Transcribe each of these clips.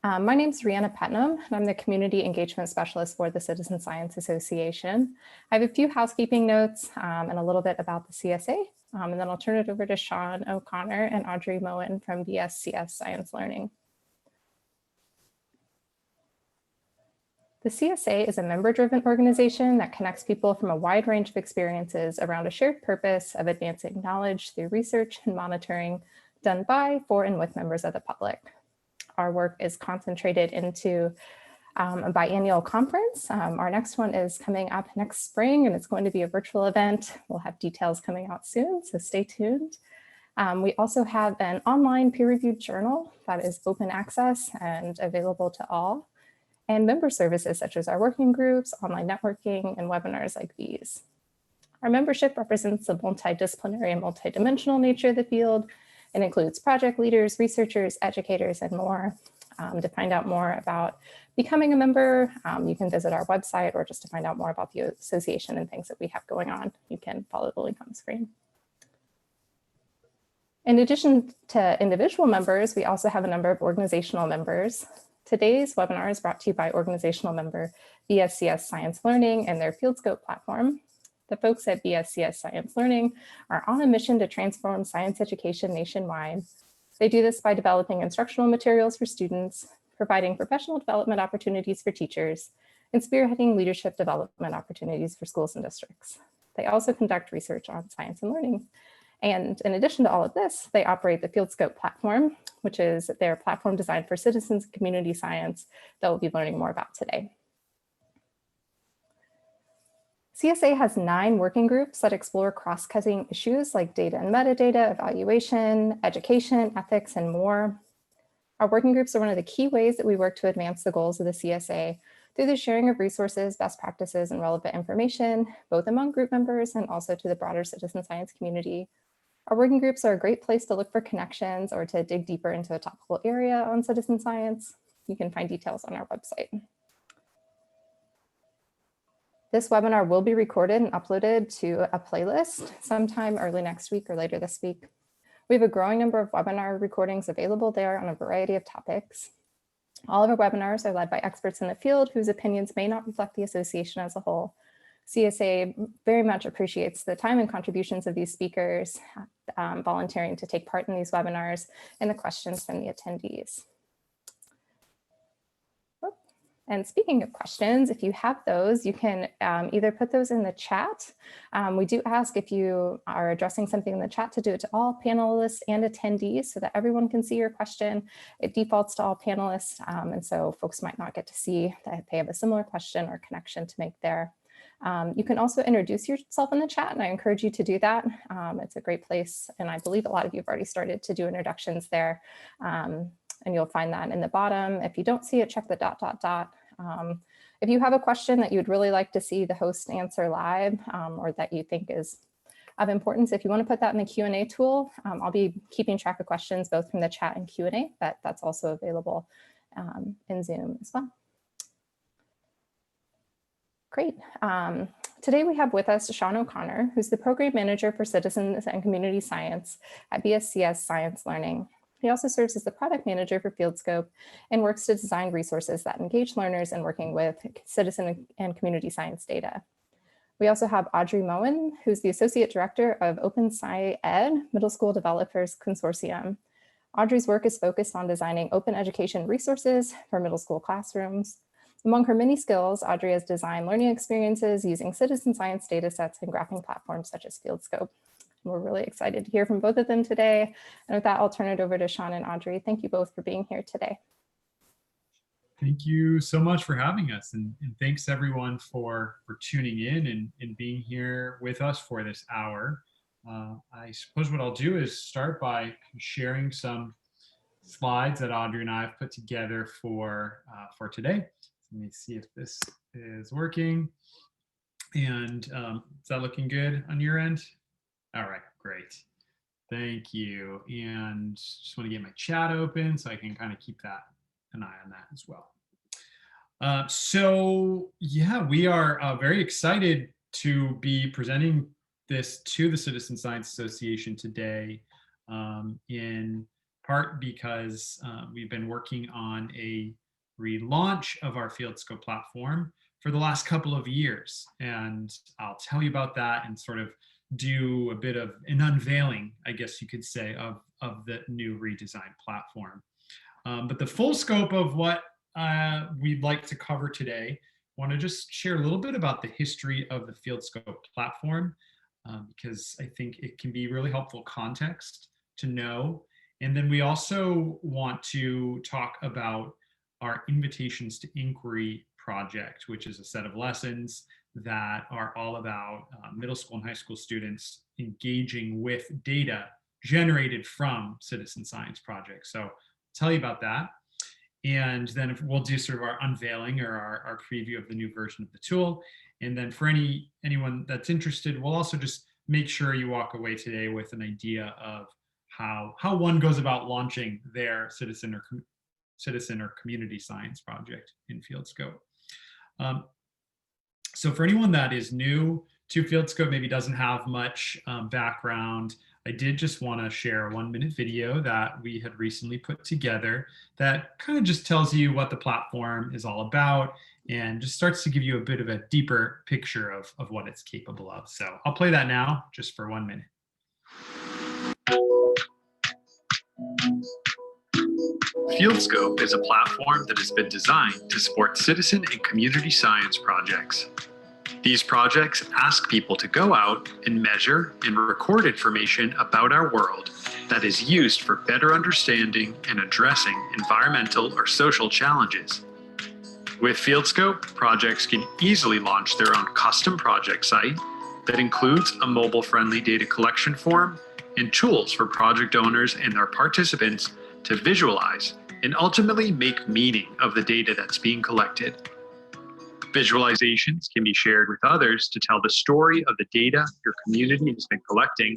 My name is Rihanna Putnam, and I'm the Community Engagement Specialist for the Citizen Science Association. I have a few housekeeping notes and a little bit about the CSA, and then I'll turn it over to Sean O'Connor and Audrey Moen from BSCS Science Learning. The CSA is a member-driven organization that connects people from a wide range of experiences around a shared purpose of advancing knowledge through research and monitoring done by, for, and with members of the public. Our work is concentrated into a biannual conference. Our next one is coming up next spring, and it's going to be a virtual event. We'll have details coming out soon, so stay tuned. We also have an online peer-reviewed journal that is open access and available to all, and member services such as our working groups, online networking, and webinars like these. Our membership represents the multidisciplinary and multidimensional nature of the field. It includes project leaders, researchers, educators, and more. To find out more about becoming a member, you can visit our website, or just to find out more about the association and things that we have going on, you can follow the link on the screen. In addition to individual members, we also have a number of organizational members. Today's webinar is brought to you by organizational member BSCS Science Learning and their FieldScope platform. The folks at BSCS Science Learning are on a mission to transform science education nationwide. They do this by developing instructional materials for students, providing professional development opportunities for teachers, and spearheading leadership development opportunities for schools and districts. They also conduct research on science and learning. And in addition to all of this, they operate the FieldScope platform, which is their platform designed for citizens and community science that we'll be learning more about today. CSA has 9 working groups that explore cross-cutting issues like data and metadata, evaluation, education, ethics, and more. Our working groups are one of the key ways that we work to advance the goals of the CSA through the sharing of resources, best practices, and relevant information, both among group members and also to the broader citizen science community. Our working groups are a great place to look for connections or to dig deeper into a topical area on citizen science. You can find details on our website. This webinar will be recorded and uploaded to a playlist sometime early next week or later this week. We have a growing number of webinar recordings available there on a variety of topics. All of our webinars are led by experts in the field whose opinions may not reflect the association as a whole. CSA very much appreciates the time and contributions of these speakers, volunteering to take part in these webinars, and the questions from the attendees. And speaking of questions, if you have those, you can either put those in the chat. We do ask if you are addressing something in the chat to do it to all panelists and attendees so that everyone can see your question. It defaults to all panelists, and so folks might not get to see that they have a similar question or connection to make there. You can also introduce yourself in the chat, and I encourage you to do that. It's a great place, and I believe a lot of you have already started to do introductions there. And you'll find that in the bottom. If you don't see it, check the ... If you have a question that you'd really like to see the host answer live, or that you think is of importance, if you want to put that in the Q&A tool, I'll be keeping track of questions both from the chat and Q&A, but that's also available in Zoom as well. Great. Today we have with us Sean O'Connor, who's the Program Manager for Citizens and Community Science at BSCS Science Learning. He also serves as the product manager for FieldScope and works to design resources that engage learners in working with citizen and community science data. We also have Audrey Moen, who's the Associate Director of Open Sci Ed Middle School Developers Consortium. Audrey's work is focused on designing open education resources for middle school classrooms. Among her many skills, Audrey has designed learning experiences using citizen science data sets and graphing platforms such as FieldScope. We're really excited to hear from both of them today. And with that, I'll turn it over to Sean and Audrey. Thank you both for being here today. Thank you so much for having us. And thanks everyone for tuning in and being here with us for this hour. I suppose what I'll do is start by sharing some slides that Audrey and I have put together for today. Let me see if this is working. And is that looking good on your end? All right, great. Thank you. And just want to get my chat open so I can kind of keep an eye on that as well. So yeah, we are very excited to be presenting this to the Citizen Science Association today in part because we've been working on a relaunch of our FieldScope platform for the last couple of years. And I'll tell you about that and sort of do a bit of an unveiling, I guess you could say, of the new redesigned platform. But the full scope of what we'd like to cover today, I want to just share a little bit about the history of the FieldScope platform, because I think it can be really helpful context to know. And then we also want to talk about our Invitations to Inquiry project, which is a set of lessons that are all about middle school and high school students engaging with data generated from citizen science projects. So I'll tell you about that. And then we'll do sort of our unveiling or our preview of the new version of the tool. And then for anyone that's interested, we'll also just make sure you walk away today with an idea of how one goes about launching their citizen or community science project in FieldScope. So for anyone that is new to FieldScope, maybe doesn't have much background, I did just want to share a 1-minute video that we had recently put together that kind of just tells you what the platform is all about and just starts to give you a bit of a deeper picture of what it's capable of. So I'll play that now just for 1 minute. FieldScope is a platform that has been designed to support citizen and community science projects. These projects ask people to go out and measure and record information about our world that is used for better understanding and addressing environmental or social challenges. With FieldScope, projects can easily launch their own custom project site that includes a mobile-friendly data collection form and tools for project owners and their participants to visualize and ultimately make meaning of the data that's being collected. Visualizations can be shared with others to tell the story of the data your community has been collecting,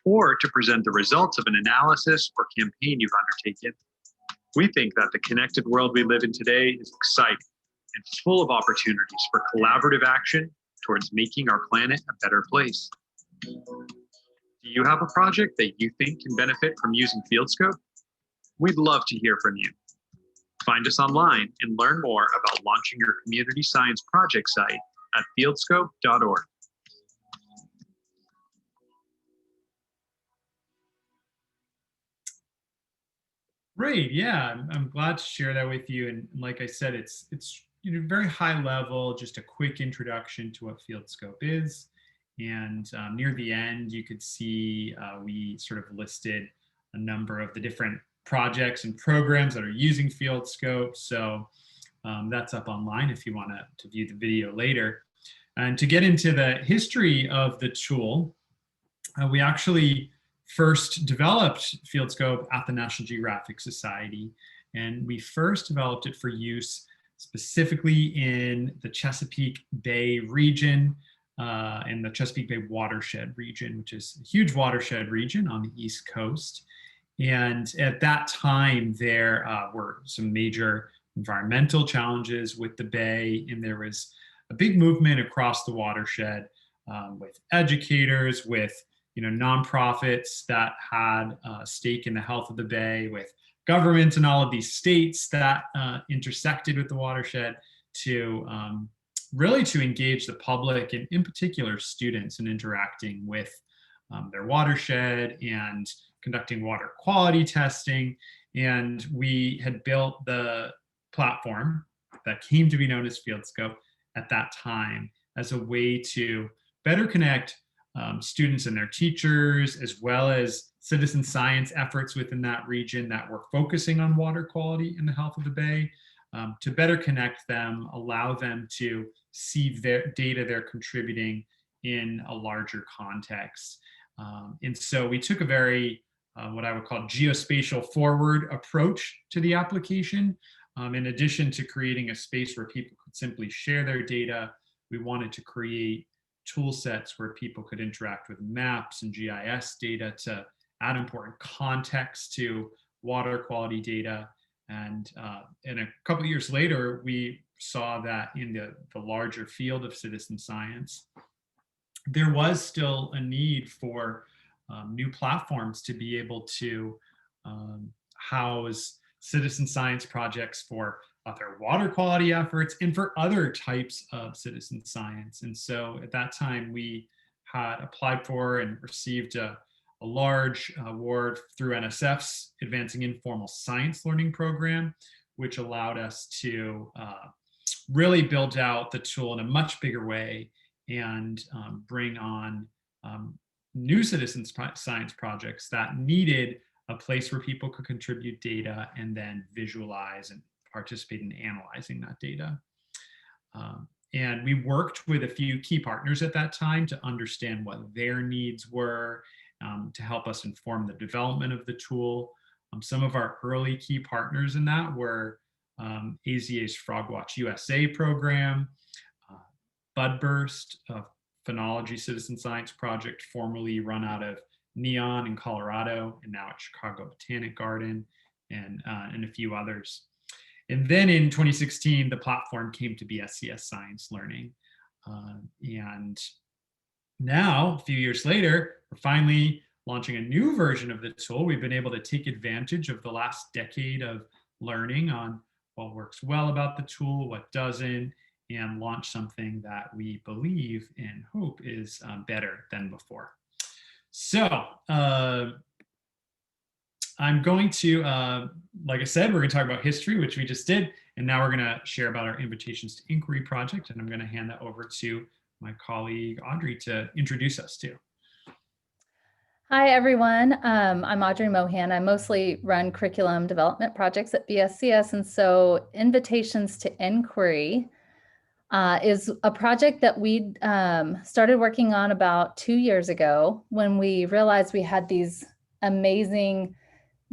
or to present the results of an analysis or campaign you've undertaken. We think that the connected world we live in today is exciting and full of opportunities for collaborative action towards making our planet a better place. Do you have a project that you think can benefit from using FieldScope? We'd love to hear from you. Find us online and learn more about launching your community science project site at fieldscope.org. Great, yeah, I'm glad to share that with you. And like I said, it's very high level, just a quick introduction to what FieldScope is. And near the end, you could see we sort of listed a number of the different projects and programs that are using FieldScope. So that's up online if you want to view the video later. And to get into the history of the tool, we actually first developed FieldScope at the National Geographic Society. And we first developed it for use specifically in the Chesapeake Bay region, in the Chesapeake Bay watershed region, which is a huge watershed region on the East Coast. And at that time, there were some major environmental challenges with the bay, and there was a big movement across the watershed with educators, with nonprofits that had a stake in the health of the bay, with governments in all of these states that intersected with the watershed to really to engage the public and in particular students in interacting with their watershed and conducting water quality testing. And we had built the platform that came to be known as FieldScope at that time as a way to better connect students and their teachers, as well as citizen science efforts within that region that were focusing on water quality and the health of the bay, to better connect them, allow them to see their data they're contributing in a larger context. And so we took a very, what I would call geospatial forward approach to the application. In addition to creating a space where people could simply share their data, we wanted to create tool sets where people could interact with maps and GIS data to add important context to water quality data. And a couple of years later, we saw that in the larger field of citizen science, there was still a need for new platforms to be able to house citizen science projects for other water quality efforts and for other types of citizen science. And so at that time, we had applied for and received a large award through NSF's Advancing Informal Science Learning program, which allowed us to really build out the tool in a much bigger way and bring on new citizen science projects that needed a place where people could contribute data and then visualize and participate in analyzing that data. And we worked with a few key partners at that time to understand what their needs were, to help us inform the development of the tool. Some of our early key partners in that were AZA's Frogwatch USA program, Budburst, a phenology citizen science project formerly run out of Neon in Colorado and now at Chicago Botanic Garden, and a few others. And then in 2016, the platform came to BSCS Science Learning. And now, a few years later, we're finally launching a new version of the tool. We've been able to take advantage of the last decade of learning on what works well about the tool, what doesn't, and launch something that we believe and hope is better than before. So I'm going to, like I said, we're going to talk about history, which we just did, and now we're going to share about our Invitations to Inquiry project, and I'm going to hand that over to my colleague Audrey to introduce us to. Hi, everyone. I'm Audrey Mohan. I mostly run curriculum development projects at BSCS, and so Invitations to Inquiry is a project that we started working on about 2 years ago when we realized we had these amazing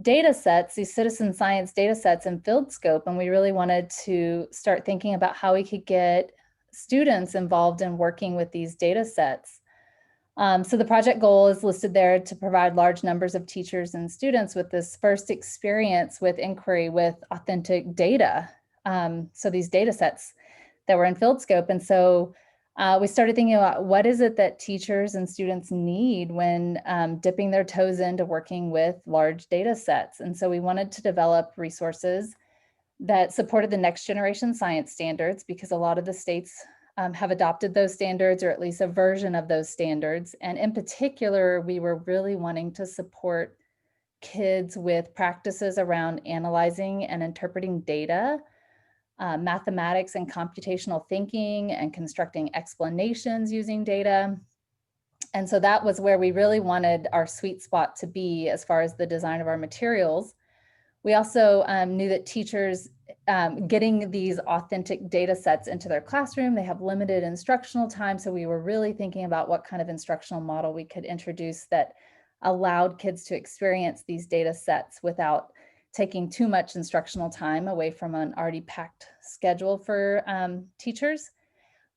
data sets, these citizen science data sets in FieldScope, and we really wanted to start thinking about how we could get students involved in working with these data sets. So the project goal is listed there to provide large numbers of teachers and students with this first experience with inquiry with authentic data. So these data sets that were in FieldScope. And so we started thinking about what is it that teachers and students need when dipping their toes into working with large data sets. And so we wanted to develop resources that supported the next generation science standards, because a lot of the states have adopted those standards, or at least a version of those standards. And in particular, we were really wanting to support kids with practices around analyzing and interpreting data, mathematics and computational thinking, and constructing explanations using data. And so that was where we really wanted our sweet spot to be as far as the design of our materials. We also knew that teachers getting these authentic data sets into their classroom, they have limited instructional time. So we were really thinking about what kind of instructional model we could introduce that allowed kids to experience these data sets without taking too much instructional time away from an already packed schedule for teachers.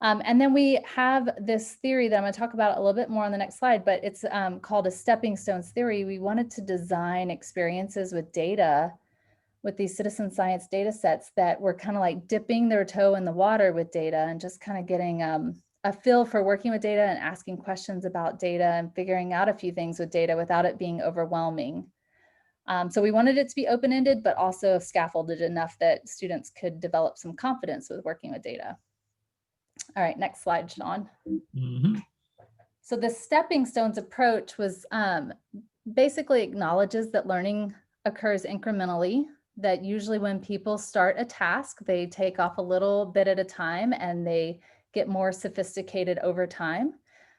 And then we have this theory that I'm going to talk about a little bit more on the next slide, but it's called a stepping stones theory. We wanted to design experiences with data, with these citizen science data sets that were kind of like dipping their toe in the water with data and just kind of getting a feel for working with data and asking questions about data and figuring out a few things with data without it being overwhelming. So we wanted it to be open-ended, but also scaffolded enough that students could develop some confidence with working with data. All right, next slide, Sean. Mm-hmm. So the stepping stones approach was basically acknowledges that learning occurs incrementally, that usually when people start a task, they take off a little bit at a time and they get more sophisticated over time.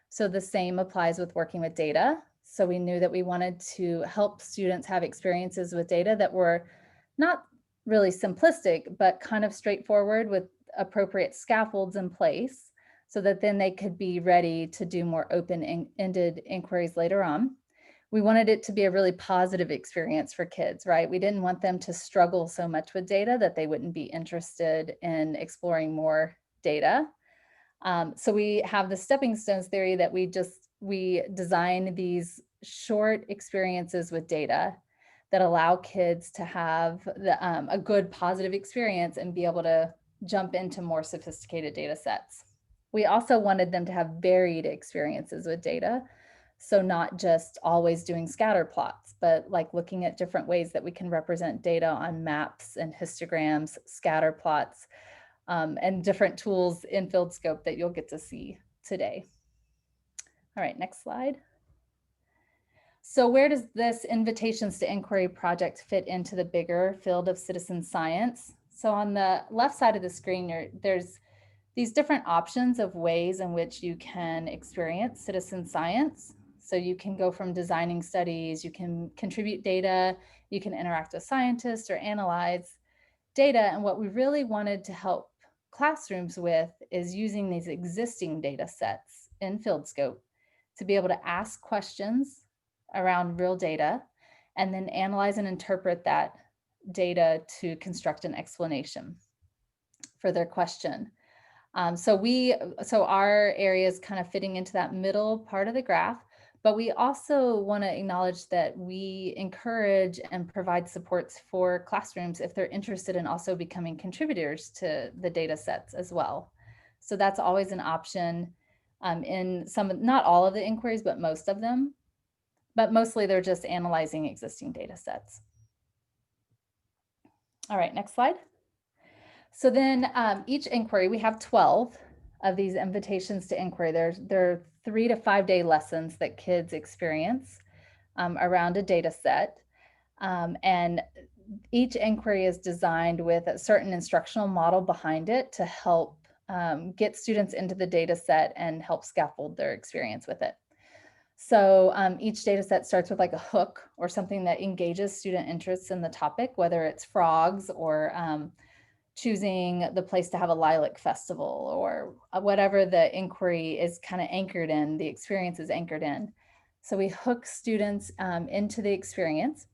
So the same applies with working with data. So we knew that we wanted to help students have experiences with data that were not really simplistic, but kind of straightforward with appropriate scaffolds in place so that then they could be ready to do more open-ended inquiries later on. We wanted it to be a really positive experience for kids, right? We didn't want them to struggle so much with data that they wouldn't be interested in exploring more data. So we have the stepping stones theory that we design these short experiences with data that allow kids to have a good positive experience and be able to jump into more sophisticated data sets. We also wanted them to have varied experiences with data. So not just always doing scatter plots, but like looking at different ways that we can represent data on maps and histograms, scatter plots, and different tools in FieldScope that you'll get to see today. All right, next slide. So where does this Invitations to Inquiry project fit into the bigger field of citizen science? So on the left side of the screen, there's these different options of ways in which you can experience citizen science. So you can go from designing studies, you can contribute data, you can interact with scientists or analyze data. And what we really wanted to help classrooms with is using these existing data sets in FieldScope to be able to ask questions around real data and then analyze and interpret that data to construct an explanation for their question. So our area is kind of fitting into that middle part of the graph, but we also want to acknowledge that we encourage and provide supports for classrooms if they're interested in also becoming contributors to the data sets as well. So that's always an option in some, not all of the inquiries, but most of them. But mostly they're just analyzing existing data sets. All right, next slide. So then each inquiry, we have 12 of these invitations to inquiry. There are 3 to 5 day lessons that kids experience around a data set. And each inquiry is designed with a certain instructional model behind it to help get students into the data set and help scaffold their experience with it. So each data set starts with like a hook or something that engages student interests in the topic, whether it's frogs or choosing the place to have a lilac festival or whatever the inquiry is kind of anchored in, the experience is anchored in. So we hook students into the experience.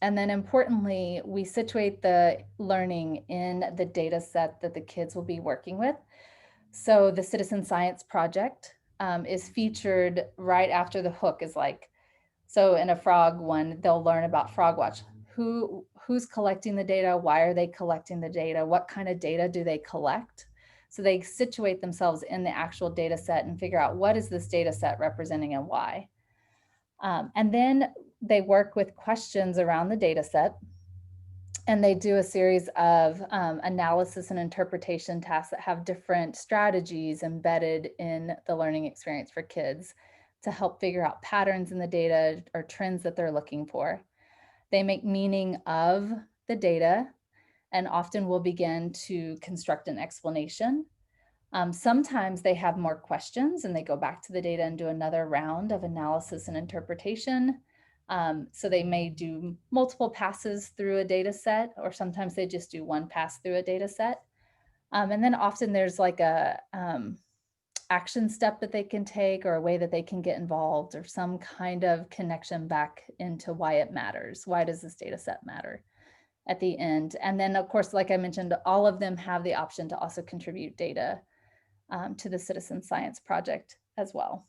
And then importantly, we situate the learning in the data set that the kids will be working with. So the citizen science project is featured right after the hook is like, so in a frog one, they'll learn about Frog Watch. Who's collecting the data? Why are they collecting the data? What kind of data do they collect? So they situate themselves in the actual data set and figure out what is this data set representing and why. And then they work with questions around the data set. And they do a series of analysis and interpretation tasks that have different strategies embedded in the learning experience for kids to help figure out patterns in the data or trends that they're looking for. They make meaning of the data and often will begin to construct an explanation. Sometimes they have more questions and they go back to the data and do another round of analysis and interpretation. So they may do multiple passes through a data set, or sometimes they just do one pass through a data set. And then often there's like a action step that they can take or a way that they can get involved or some kind of connection back into why it matters. Why does this data set matter at the end? And then of course, like I mentioned, all of them have the option to also contribute data to the citizen science project as well.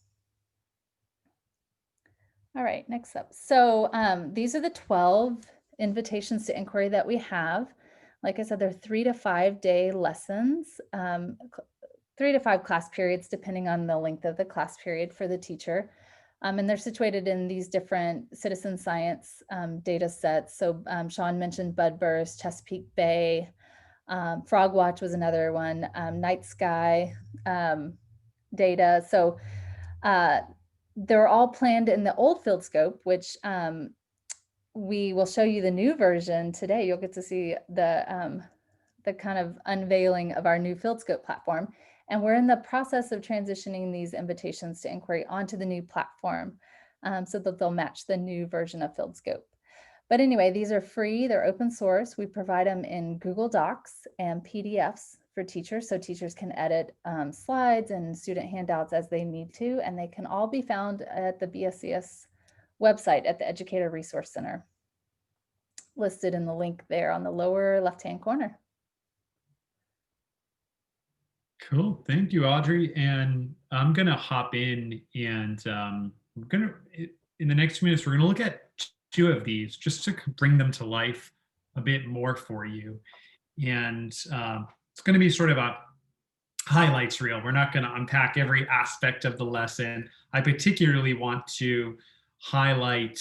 All right, next up. So these are the 12 invitations to inquiry that we have. Like I said, they're 3 to 5 day lessons, 3 to 5 class periods, depending on the length of the class period for the teacher. And they're situated in these different citizen science data sets. So Sean mentioned Budburst, Chesapeake Bay, Frog Watch was another one, night sky data. So they're all planned in the old FieldScope, which we will show you the new version today. You'll get to see the kind of unveiling of our new FieldScope platform. And we're in the process of transitioning these invitations to inquiry onto the new platform so that they'll match the new version of FieldScope. But anyway, these are free, they're open source. We provide them in Google Docs and PDFs for teachers, so teachers can edit slides and student handouts as they need to, and they can all be found at the BSCS website at the Educator Resource Center, listed in the link there on the lower left-hand corner. Cool, thank you, Audrey. And I'm gonna hop in and in the next 2 minutes, we're gonna look at 2 of these just to bring them to life a bit more for you. And it's gonna be sort of a highlights reel. We're not gonna unpack every aspect of the lesson. I particularly want to highlight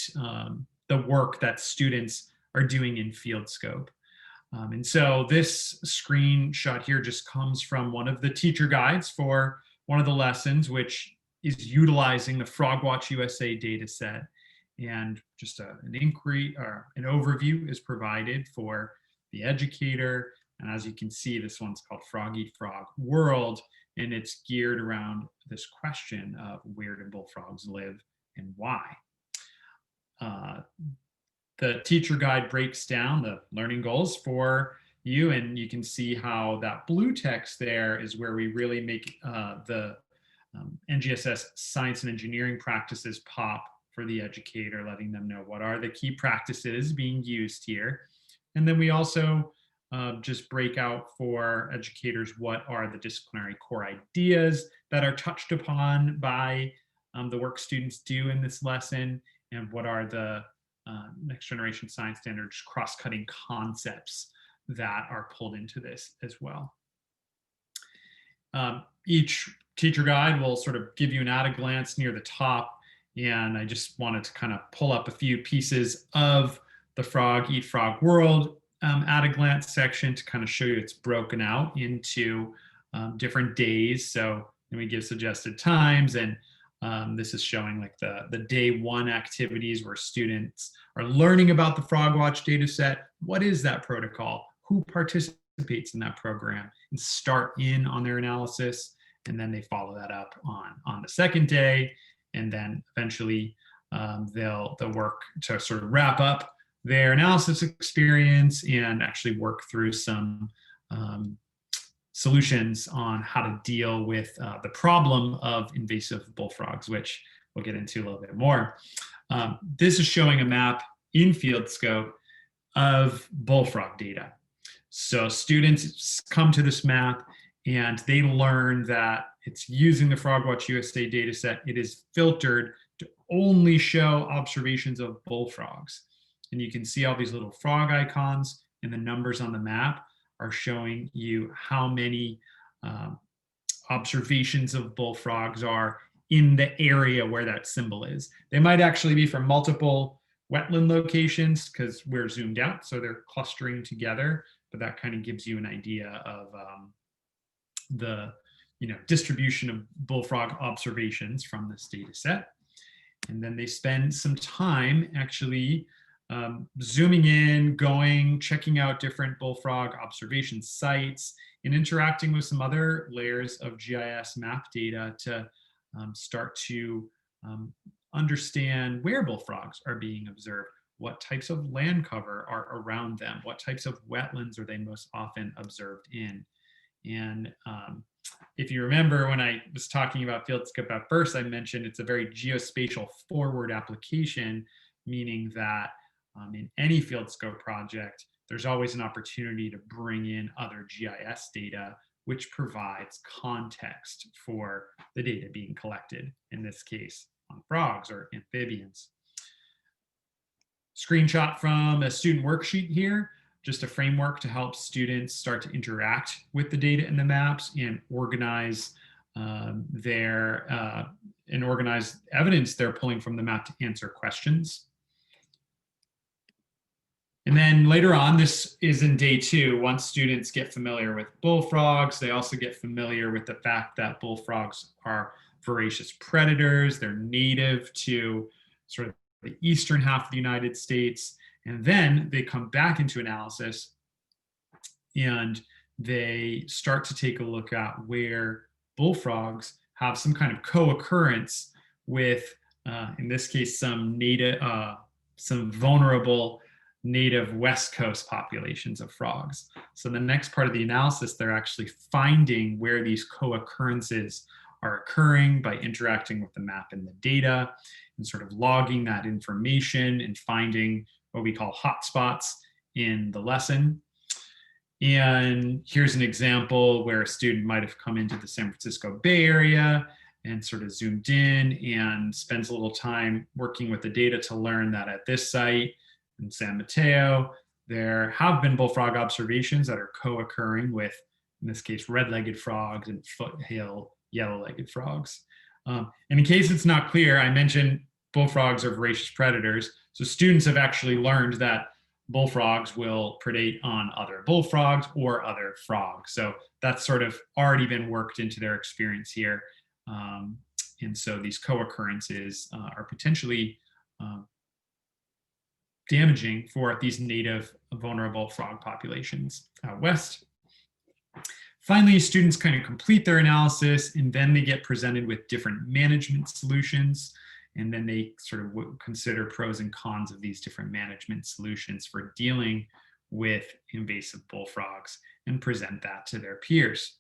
the work that students are doing in FieldScope. And so this screenshot here just comes from one of the teacher guides for one of the lessons, which is utilizing the FrogWatch USA data set. And just an inquiry or an overview is provided for the educator. And as you can see, this one's called Frog Eat Frog World, and it's geared around this question of where do bullfrogs live and why. The teacher guide breaks down the learning goals for you, and you can see how that blue text there is where we really make the NGSS science and engineering practices pop for the educator, letting them know what are the key practices being used here. And then we also just break out for educators what are the disciplinary core ideas that are touched upon by the work students do in this lesson, and what are the next generation science standards cross-cutting concepts that are pulled into this as well. Each teacher guide will sort of give you an at-a-glance near the top, and I just wanted to kind of pull up a few pieces of the Frog Eat Frog World at-a-glance section to kind of show you it's broken out into different days. So we give suggested times, and this is showing like the day one activities where students are learning about the FrogWatch data set. What is that protocol? Who participates in that program? And start in on their analysis. And then they follow that up on the second day. And then eventually they'll work to sort of wrap up their analysis experience and actually work through some solutions on how to deal with the problem of invasive bullfrogs, which we'll get into a little bit more. This is showing a map in FieldScope of bullfrog data. So students come to this map and they learn that it's using the FrogWatch USA dataset. It is filtered to only show observations of bullfrogs. And you can see all these little frog icons, and the numbers on the map are showing you how many observations of bullfrogs are in the area where that symbol is. They might actually be from multiple wetland locations because we're zoomed out, so they're clustering together, but that kind of gives you an idea of the distribution of bullfrog observations from this data set. And then they spend some time actually zooming in, checking out different bullfrog observation sites, and interacting with some other layers of GIS map data to start to understand where bullfrogs are being observed, what types of land cover are around them, what types of wetlands are they most often observed in. And if you remember when I was talking about FieldScope at first, I mentioned it's a very geospatial forward application, meaning that in any FieldScope project, there's always an opportunity to bring in other GIS data, which provides context for the data being collected, in this case on frogs or amphibians. Screenshot from a student worksheet here, just a framework to help students start to interact with the data in the maps and organize organize evidence they're pulling from the map to answer questions. And then later on, this is in day 2, once students get familiar with bullfrogs, they also get familiar with the fact that bullfrogs are voracious predators. They're native to sort of the eastern half of the United States. And then they come back into analysis and they start to take a look at where bullfrogs have some kind of co-occurrence with, in this case, some vulnerable native West Coast populations of frogs. So the next part of the analysis, they're actually finding where these co-occurrences are occurring by interacting with the map and the data and sort of logging that information and finding what we call hotspots in the lesson. And here's an example where a student might have come into the San Francisco Bay Area and sort of zoomed in and spends a little time working with the data to learn that at this site in San Mateo, there have been bullfrog observations that are co-occurring with, in this case, red-legged frogs and foothill yellow-legged frogs. And in case it's not clear, I mentioned bullfrogs are voracious predators. So students have actually learned that bullfrogs will predate on other bullfrogs or other frogs. So that's sort of already been worked into their experience here. And so these co-occurrences are potentially damaging for these native vulnerable frog populations out west. Finally, students kind of complete their analysis, and then they get presented with different management solutions. And then they sort of consider pros and cons of these different management solutions for dealing with invasive bullfrogs and present that to their peers.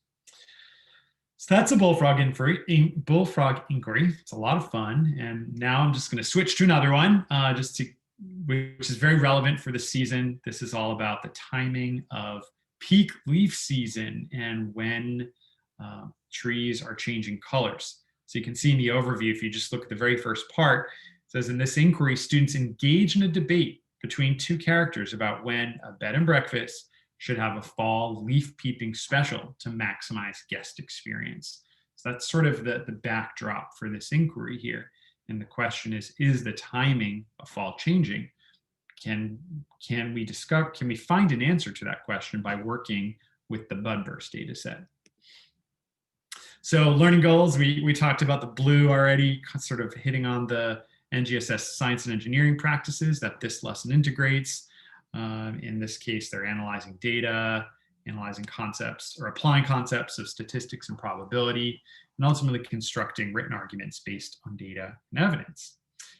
So that's a bullfrog inquiry. It's a lot of fun. And now I'm just going to switch to another one, which is very relevant for the season. This is all about the timing of peak leaf season and when trees are changing colors. So you can see in the overview, if you just look at the very first part, it says in this inquiry, students engage in a debate between two characters about when a bed and breakfast should have a fall leaf peeping special to maximize guest experience. So that's sort of the backdrop for this inquiry here. And the question is the timing of fall changing? Can we find an answer to that question by working with the budburst data set? So learning goals, we talked about the blue already, sort of hitting on the NGSS science and engineering practices that this lesson integrates. In this case, they're analyzing data, analyzing concepts or applying concepts of statistics and probability, and ultimately constructing written arguments based on data and evidence.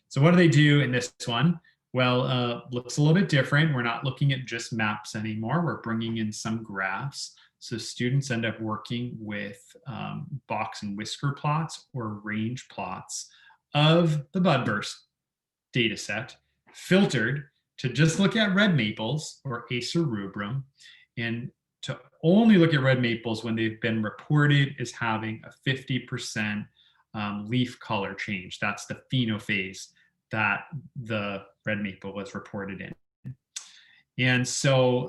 So what do they do in this one? Well, looks a little bit different. We're not looking at just maps anymore. We're bringing in some graphs. So students end up working with box and whisker plots or range plots of the budburst data set, filtered to just look at red maples or Acer rubrum, and to only look at red maples when they've been reported as having a 50% leaf color change. That's the phenophase that the red maple was reported in. And so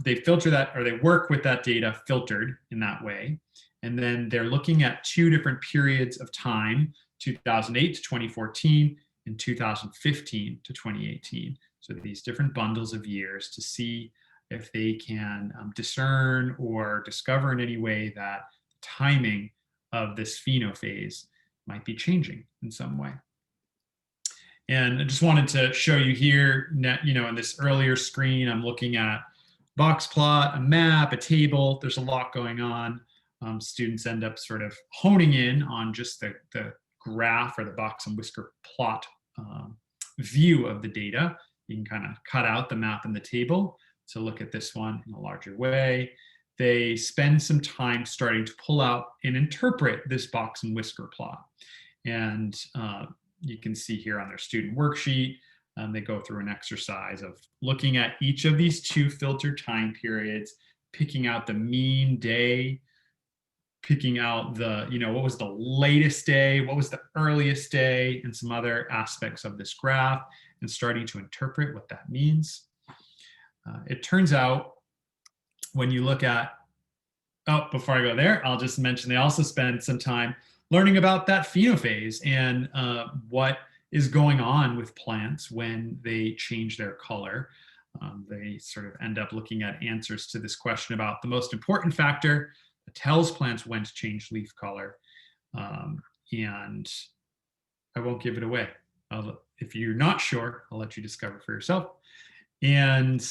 they filter that, or they work with that data filtered in that way. And then they're looking at two different periods of time, 2008 to 2014 and 2015 to 2018. So these different bundles of years to see if they can discern or discover in any way that timing of this phenophase might be changing in some way. And I just wanted to show you here, in this earlier screen, I'm looking at box plot, a map, a table. There's a lot going on. Students end up sort of honing in on just the graph or the box and whisker plot view of the data. You can kind of cut out the map and the table to look at this one in a larger way. They spend some time starting to pull out and interpret this box and whisker plot. And you can see here on their student worksheet, they go through an exercise of looking at each of these two filtered time periods, picking out the mean day, picking out what was the latest day, what was the earliest day, and some other aspects of this graph, and starting to interpret what that means. It turns out when you look at, before I go there, I'll just mention they also spend some time learning about that phenophase and what is going on with plants when they change their color. They sort of end up looking at answers to this question about the most important factor that tells plants when to change leaf color. And I won't give it away. If you're not sure, I'll let you discover for yourself. And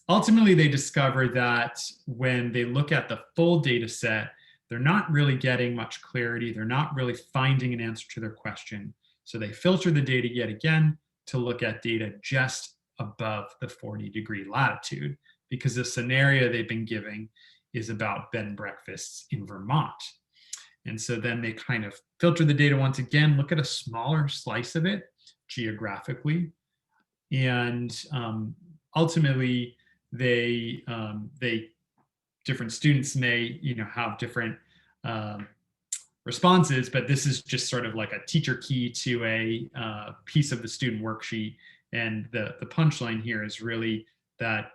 ultimately, they discover that when they look at the full data set, they're not really getting much clarity. They're not really finding an answer to their question. So they filter the data yet again to look at data just above the 40-degree latitude, because the scenario they've been giving is about bed and breakfasts in Vermont. And so then they kind of filter the data once again, look at a smaller slice of it geographically. And ultimately, different students may have different responses, but this is just sort of like a teacher key to a piece of the student worksheet. And the punchline here is really that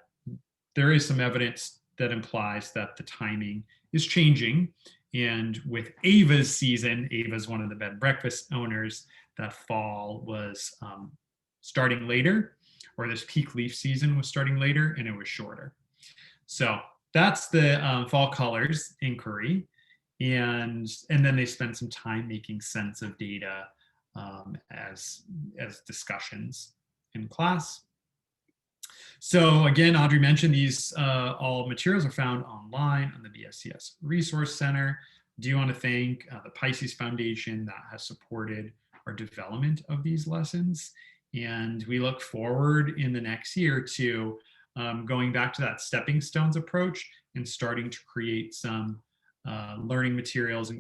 there is some evidence that implies that the timing is changing. And with Ava's season, Ava's one of the bed and breakfast owners, that fall was starting later, or this peak leaf season was starting later and it was shorter. So that's the fall colors inquiry. And then they spend some time making sense of data as discussions in class. So again, Audrey mentioned these all materials are found online on the BSCS Resource Center. Do you want to thank the Pisces Foundation that has supported our development of these lessons? And we look forward in the next year to going back to that stepping stones approach and starting to create some learning materials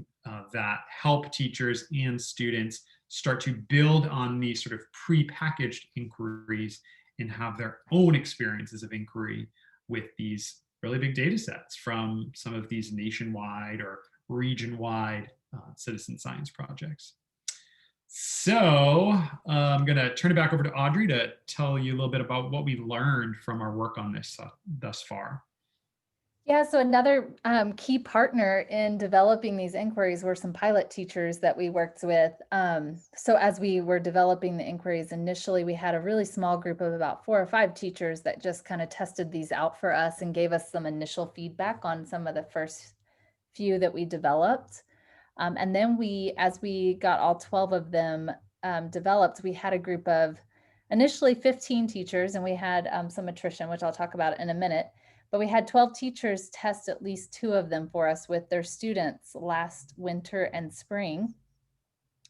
that help teachers and students start to build on these sort of pre-packaged inquiries and have their own experiences of inquiry with these really big data sets from some of these nationwide or region-wide citizen science projects. So I'm going to turn it back over to Audrey to tell you a little bit about what we learned from our work on this thus far. Yeah, so another key partner in developing these inquiries were some pilot teachers that we worked with. So as we were developing the inquiries, initially we had a really small group of about 4 or 5 teachers that just kind of tested these out for us and gave us some initial feedback on some of the first few that we developed. And then as we got all 12 of them developed, we had a group of initially 15 teachers, and we had some attrition, which I'll talk about in a minute. But we had 12 teachers test at least 2 of them for us with their students last winter and spring.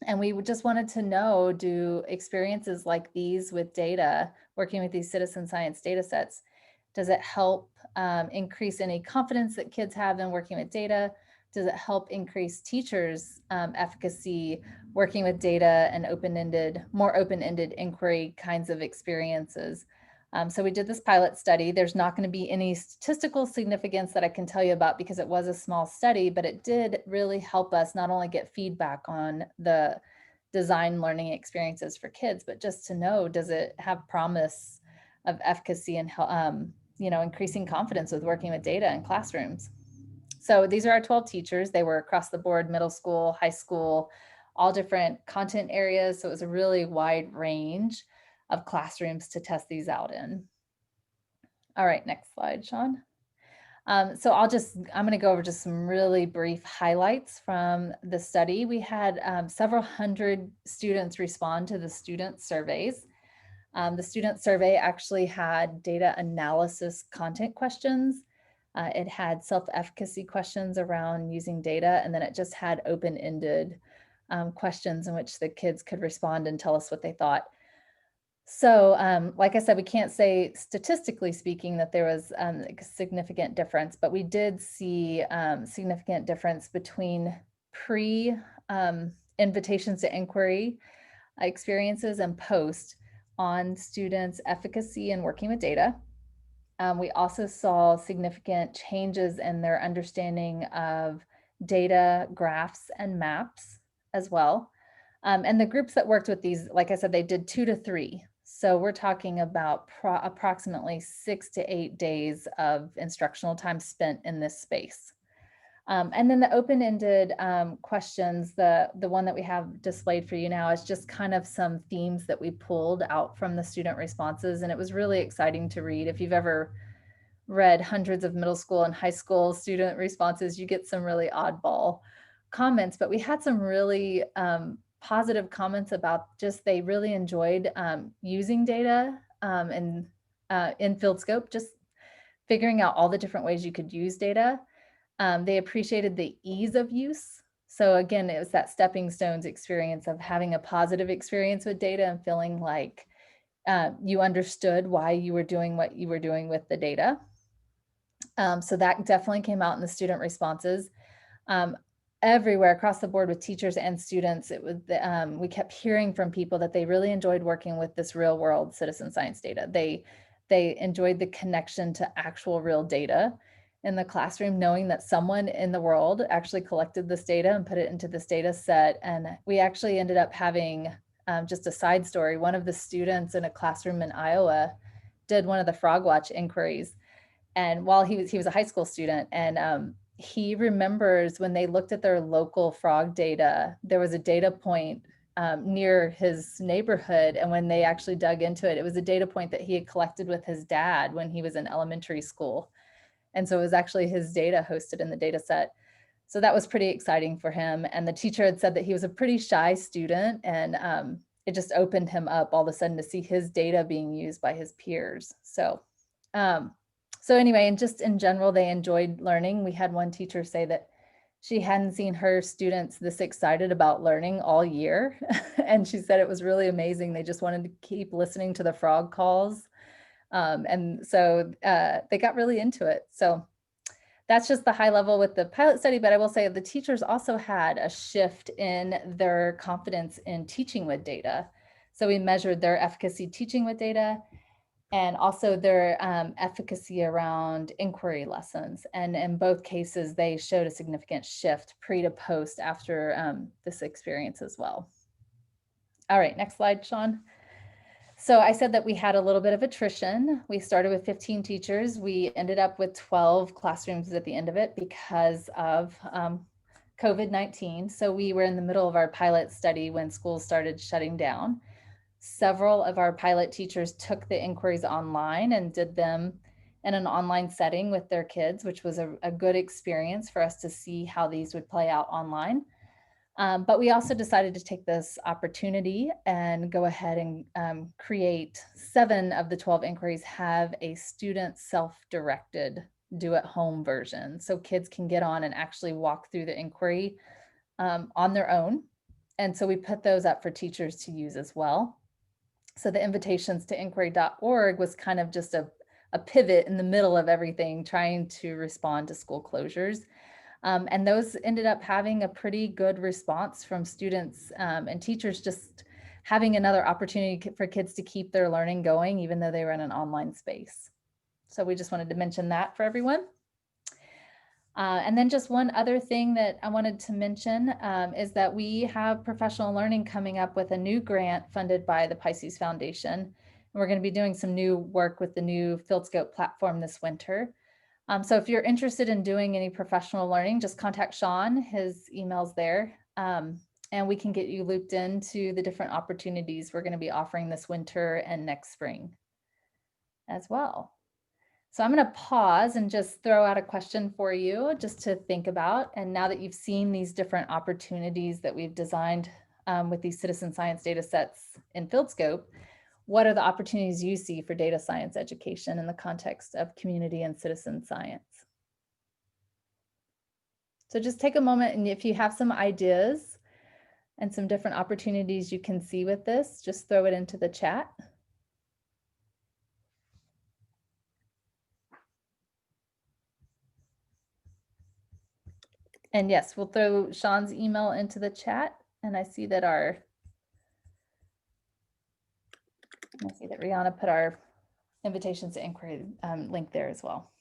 And we just wanted to know, do experiences like these with data, working with these citizen science data sets, does it help increase any confidence that kids have in working with data? Does it help increase teachers' efficacy working with data and more open-ended inquiry kinds of experiences? So we did this pilot study. There's not going to be any statistical significance that I can tell you about because it was a small study, but it did really help us not only get feedback on the design learning experiences for kids, but just to know, does it have promise of efficacy and increasing confidence with working with data in classrooms? So these are our 12 teachers. They were across the board, middle school, high school, all different content areas. So it was a really wide range of classrooms to test these out in. All right, next slide, Sean. So I'm going to go over just some really brief highlights from the study. We had several hundred students respond to the student surveys. The student survey actually had data analysis content questions. It had self-efficacy questions around using data, and then it just had open-ended questions in which the kids could respond and tell us what they thought. So like I said, we can't say statistically speaking that there was a significant difference, but we did see significant difference between pre-invitations to inquiry experiences and post on students' efficacy in working with data. We also saw significant changes in their understanding of data, graphs, and maps as well. And the groups that worked with these, like I said, they did 2 to 3. So we're talking about approximately 6 to 8 days of instructional time spent in this space. And then the open-ended questions, the one that we have displayed for you now is just kind of some themes that we pulled out from the student responses. And it was really exciting to read. If you've ever read hundreds of middle school and high school student responses, you get some really oddball comments, but we had some really positive comments about just they really enjoyed using data in FieldScope, just figuring out all the different ways you could use data. They appreciated the ease of use. So again, it was that stepping stones experience of having a positive experience with data and feeling like you understood why you were doing what you were doing with the data. So that definitely came out in the student responses. Everywhere across the board with teachers and students, it was we kept hearing from people that they really enjoyed working with this real world citizen science data. They enjoyed the connection to actual real data in the classroom, knowing that someone in the world actually collected this data and put it into this data set. And we actually ended up having just a side story. One of the students in a classroom in Iowa did one of the Frog Watch inquiries. And while he was a high school student, and he remembers when they looked at their local frog data, there was a data point near his neighborhood. And when they actually dug into it, it was a data point that he had collected with his dad when he was in elementary school. And so it was actually his data hosted in the data set. So that was pretty exciting for him. And the teacher had said that he was a pretty shy student, and it just opened him up all of a sudden to see his data being used by his peers. So anyway, and just in general, they enjoyed learning. We had one teacher say that she hadn't seen her students this excited about learning all year. And she said it was really amazing. They just wanted to keep listening to the frog calls. And so they got really into it. So that's just the high level with the pilot study, but I will say the teachers also had a shift in their confidence in teaching with data. So we measured their efficacy teaching with data, and also their efficacy around inquiry lessons. And in both cases, they showed a significant shift pre to post after this experience as well. All right, next slide, Sean. So I said that we had a little bit of attrition. We started with 15 teachers. We ended up with 12 classrooms at the end of it because of COVID-19. So we were in the middle of our pilot study when schools started shutting down. Several of our pilot teachers took the inquiries online and did them in an online setting with their kids, which was a good experience for us to see how these would play out online. But we also decided to take this opportunity and go ahead and create 7 of the 12 inquiries have a student self-directed do-at-home version. So kids can get on and actually walk through the inquiry on their own. And so we put those up for teachers to use as well. So the invitations to inquiry.org was kind of just a pivot in the middle of everything, trying to respond to school closures. And those ended up having a pretty good response from students and teachers, just having another opportunity for kids to keep their learning going, even though they were in an online space. So we just wanted to mention that for everyone. And then just one other thing that I wanted to mention is that we have professional learning coming up with a new grant funded by the Pisces Foundation. And we're going to be doing some new work with the new FieldScope platform this winter. So if you're interested in doing any professional learning, just contact Sean, his email's there, and we can get you looped into the different opportunities we're going to be offering this winter and next spring as well. So I'm going to pause and just throw out a question for you just to think about. And now that you've seen these different opportunities that we've designed with these citizen science data sets in FieldScope, what are the opportunities you see for data science education in the context of community and citizen science? So just take a moment, and if you have some ideas and some different opportunities you can see with this, just throw it into the chat. And yes, we'll throw Sean's email into the chat. And I see that Rihanna put our invitations to inquiry link there as well.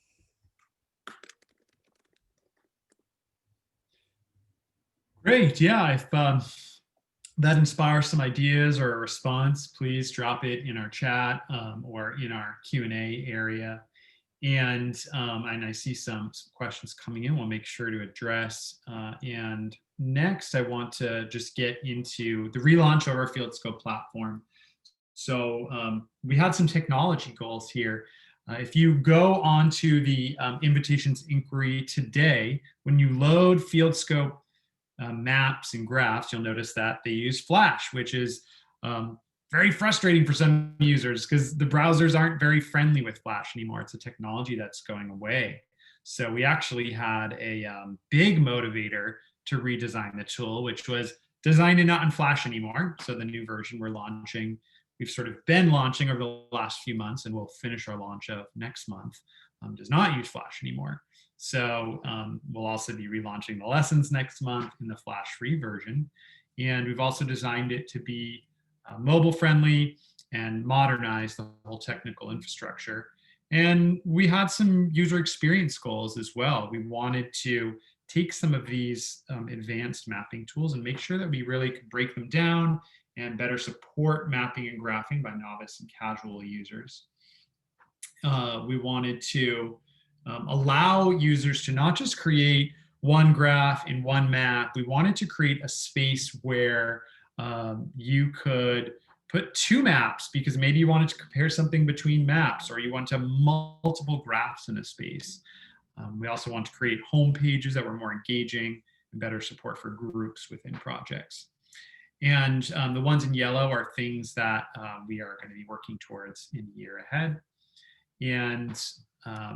Great. Yeah, if that inspires some ideas or a response, please drop it in our chat or in our Q&A area. And I see some questions coming in. We'll make sure to address. And next, I want to just get into the relaunch of our FieldScope platform. So we had some technology goals here. If you go onto the invitations inquiry today, when you load FieldScope maps and graphs, you'll notice that they use Flash, which is very frustrating for some users because the browsers aren't very friendly with Flash anymore. It's a technology that's going away. So we actually had a big motivator to redesign the tool, which was designed and not in Flash anymore. So the new version we're launching, we've sort of been launching over the last few months, and we'll finish our launch of next month, does not use Flash anymore. So we'll also be relaunching the lessons next month in the Flash-free version. And we've also designed it to be mobile friendly and modernize the whole technical infrastructure. And we had some user experience goals as well. We wanted to take some of these advanced mapping tools and make sure that we really could break them down and better support mapping and graphing by novice and casual users. We wanted to allow users to not just create one graph in one map. We wanted to create a space where You could put 2 maps because maybe you wanted to compare something between maps, or you want to have multiple graphs in a space. We also want to create home pages that were more engaging and better support for groups within projects. And the ones in yellow are things that we are going to be working towards in the year ahead. And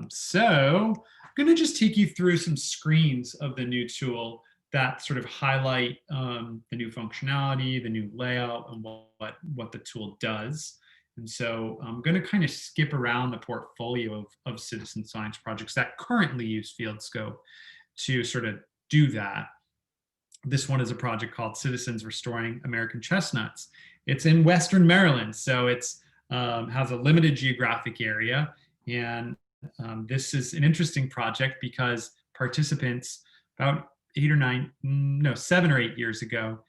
so I'm going to just take you through some screens of the new tool that sort of highlight the new functionality, the new layout, and what the tool does. And so I'm going to kind of skip around the portfolio of citizen science projects that currently use FieldScope to sort of do that. This one is a project called Citizens Restoring American Chestnuts. It's in Western Maryland, so it's has a limited geographic area. And this is an interesting project because participants about 7 or 8 years ago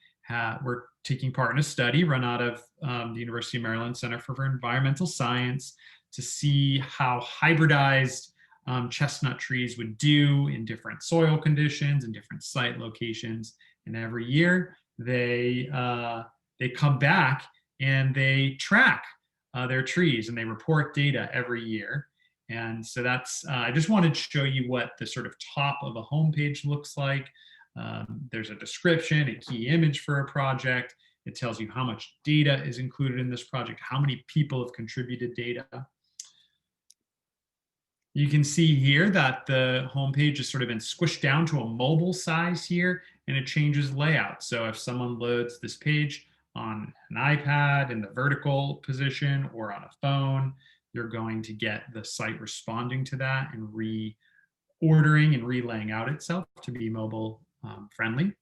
were taking part in a study run out of the University of Maryland Center for Environmental Science to see how hybridized chestnut trees would do in different soil conditions and different site locations. And every year they come back and they track their trees and they report data every year. And so that's, I just wanted to show you what the sort of top of a homepage looks like. There's a description, a key image for a project. It tells you how much data is included in this project, how many people have contributed data. You can see here that the homepage has sort of been squished down to a mobile size here, and it changes layout. So if someone loads this page on an iPad in the vertical position or on a phone, you're going to get the site responding to that and reordering and relaying out itself to be mobile friendly.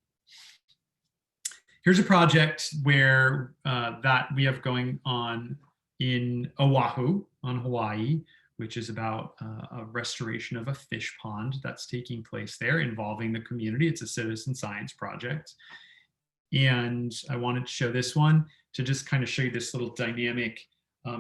Here's a project where that we have going on in Oahu on Hawaii, which is about a restoration of a fish pond that's taking place there involving the community. It's a citizen science project. And I wanted to show this one to just kind of show you this little dynamic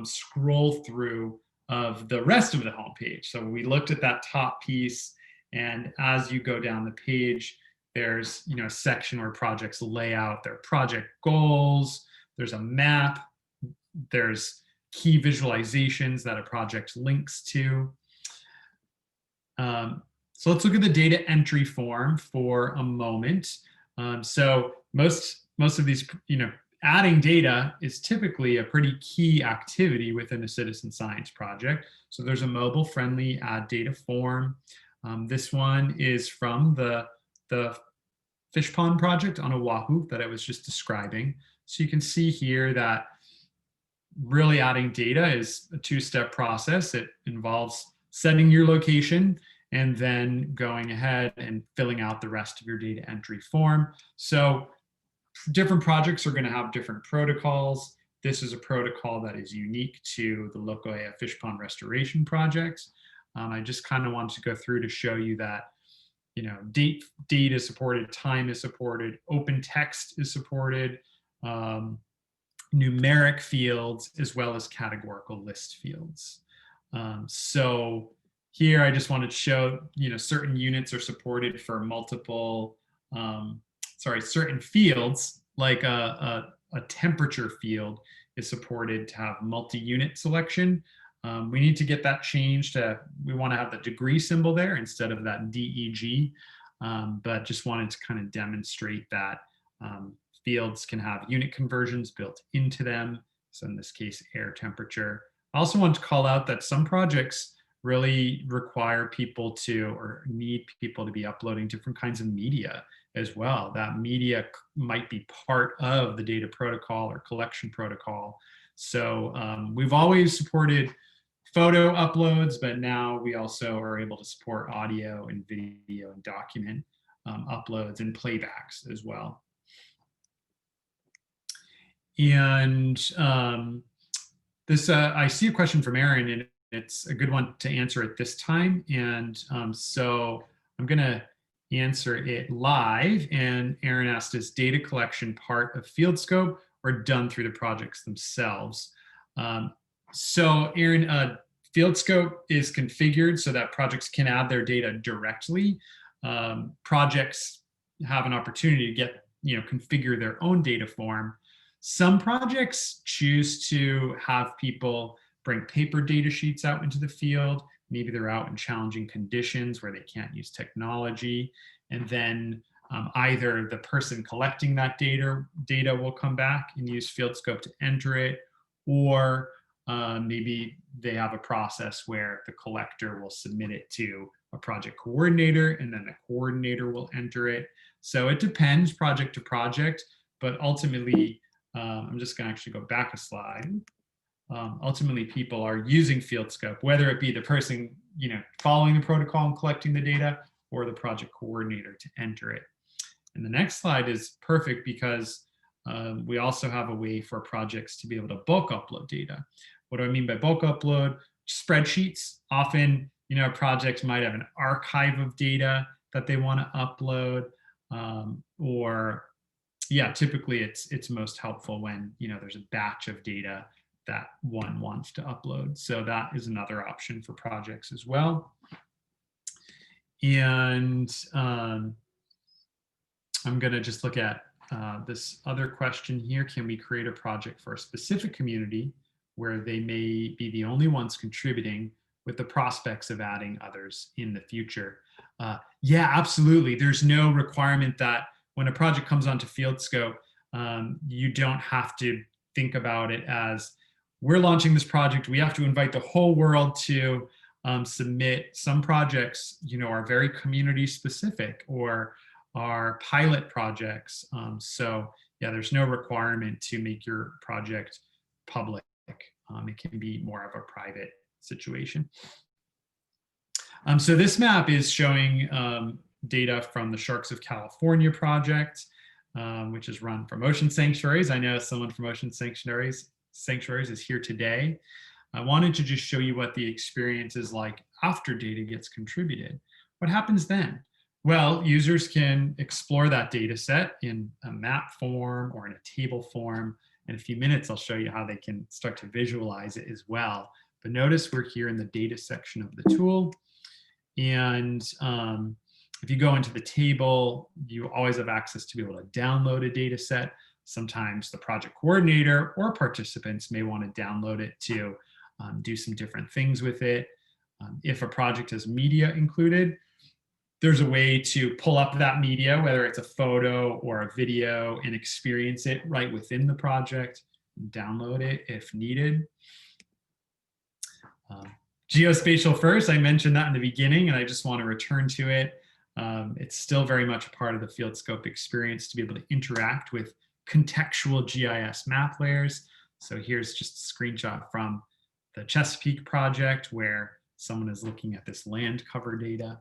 scroll through of the rest of the homepage. So we looked at that top piece, and as you go down the page, there's a section where projects lay out their project goals. There's a map. There's key visualizations that a project links to. So let's look at the data entry form for a moment. So most of these, adding data is typically a pretty key activity within a citizen science project. So there's a mobile friendly add data form. This one is from the fish pond project on Oahu that I was just describing. So you can see here that really adding data is a 2-step process. It involves setting your location and then going ahead and filling out the rest of your data entry form. So different projects are going to have different protocols. This is a protocol that is unique to the Loko'ea Fish Pond Restoration Project. I just kind of wanted to go through to show you that, date is supported, time is supported, open text is supported, numeric fields, as well as categorical list fields. So here I just wanted to show, certain units are supported for multiple, certain fields, like a temperature field is supported to have multi-unit selection. We need to get that changed to, we want to have the degree symbol there instead of that DEG, but just wanted to kind of demonstrate that fields can have unit conversions built into them. So in this case, air temperature. I also want to call out that some projects really require people to, or need people to be uploading different kinds of media as well. That media might be part of the data protocol or collection protocol. So we've always supported photo uploads, but now we also are able to support audio and video and document uploads and playbacks as well. And this, I see a question from Aaron, and it's a good one to answer at this time. And so I'm going to answer it live. And Aaron asked, is data collection part of FieldScope or done through the projects themselves? So Aaron, FieldScope is configured so that projects can add their data directly. Projects have an opportunity to get configure their own data form. Some projects choose to have people bring paper data sheets out into the field. Maybe they're out in challenging conditions where they can't use technology. And then either the person collecting that data will come back and use FieldScope to enter it, or maybe they have a process where the collector will submit it to a project coordinator, and then the coordinator will enter it. So it depends project to project, but ultimately, I'm just going to actually go back a slide. Ultimately, people are using FieldScope, whether it be the person following the protocol and collecting the data, or the project coordinator to enter it. And the next slide is perfect because we also have a way for projects to be able to bulk upload data. What do I mean by bulk upload? Spreadsheets. Often, projects might have an archive of data that they want to upload, typically it's most helpful when there's a batch of data that one wants to upload. So that is another option for projects as well. And I'm going to just look at this other question here. Can we create a project for a specific community where they may be the only ones contributing with the prospects of adding others in the future? Yeah, absolutely. There's no requirement that when a project comes onto FieldScope, you don't have to think about it as, we're launching this project, we have to invite the whole world to submit. Some projects, are very community specific or are pilot projects. So yeah, there's no requirement to make your project public. It can be more of a private situation. So this map is showing data from the Sharks of California project, which is run from Ocean Sanctuaries. I know someone from Ocean Sanctuaries is here today. I wanted to just show you what the experience is like after data gets contributed. What happens then? Well, users can explore that data set in a map form or in a table form. In a few minutes, I'll show you how they can start to visualize it as well. But notice we're here in the data section of the tool. And if you go into the table, you always have access to be able to download a data set. Sometimes the project coordinator or participants may want to download it to do some different things with it. If a project has media included, there's a way to pull up that media, whether it's a photo or a video, and experience it right within the project, download it if needed. Geospatial first, I mentioned that in the beginning, and I just want to return to it. It's still very much a part of the FieldScope experience to be able to interact with contextual GIS map layers. So here's just a screenshot from the Chesapeake project where someone is looking at this land cover data.